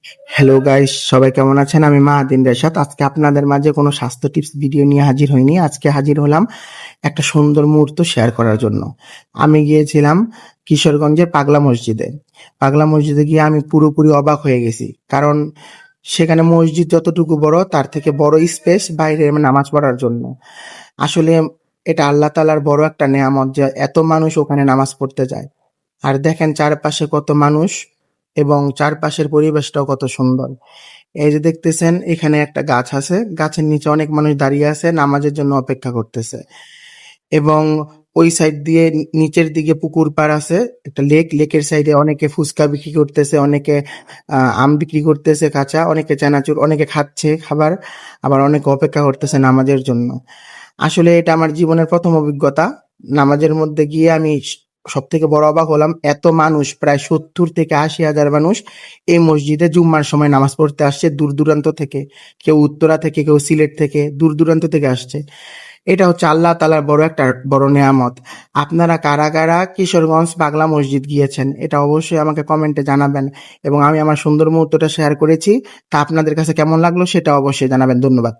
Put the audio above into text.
Hello guys, সবাই কেমন আছেন? আমি মাহাদিন রেশাদ। আজকে আপনাদের মাঝে কোনো স্বাস্থ্য টিপস ভিডিও নিয়ে হাজির হইনি। আজকে হাজির হলাম একটা সুন্দর মুহূর্ত শেয়ার করার জন্য। আমি গিয়েছিলাম কিশোরগঞ্জের পাগলা মসজিদে। পাগলা মসজিদে গিয়ে আমি পুরোপুরি অবাক হয়ে গেছি। কারণ সেখানে মসজিদ যতটুকু বড় তার থেকে বড় স্পেস বাইরে নামাজ পড়ার জন্য। আসলে এটা আল্লাহ তাআলার বড় একটা নেয়ামত যে এত মানুষ ওখানে নামাজ পড়তে যায়। আর দেখেন চারপাশে কত মানুষ এবং চারপাশের পরিবেশটাও কত সুন্দর। এই যে দেখতেছেন এখানে একটা গাছ আছে, গাছের নিচে অনেক মানুষ দাঁড়িয়ে আছে নামাজের জন্য অপেক্ষা করতেছে। এবং ওই সাইড দিয়ে নিচের দিকে পুকুর পাড় আছে, একটা লেকের সাইডে অনেকে ফুচকা বিক্রি করতেছে, অনেকে আম বিক্রি করতেছে কাঁচা, অনেকে চানাচুর, অনেকে খাচ্ছে খাবার, আবার অনেকে অপেক্ষা করতেছে নামাজের জন্য। আসলে এটা আমার জীবনের প্রথম অভিজ্ঞতা। নামাজের মধ্যে গিয়ে আমি সব থেকে বড় অবাক হলাম, এত মানুষ, প্রায় 70,000 থেকে 80,000 মানুষ এই মসজিদে জুম্মার সময় নামাজ পড়তে আসছে দূর দূরান্ত থেকে। কেউ উত্তরা থেকে, কেউ সিলেট থেকে, দূর দূরান্ত থেকে আসছে। এটা হচ্ছে আল্লাহ তাআলার বড় একটা বড় নেয়ামত। আপনারা কারা কারা কিশোরগঞ্জ পাগলা মসজিদ গিয়েছেন এটা অবশ্যই আমাকে কমেন্টে জানাবেন। এবং আমি আমার সুন্দর মুহূর্তটা শেয়ার করেছি, তা আপনাদের কাছে কেমন লাগলো সেটা অবশ্যই জানাবেন। ধন্যবাদ।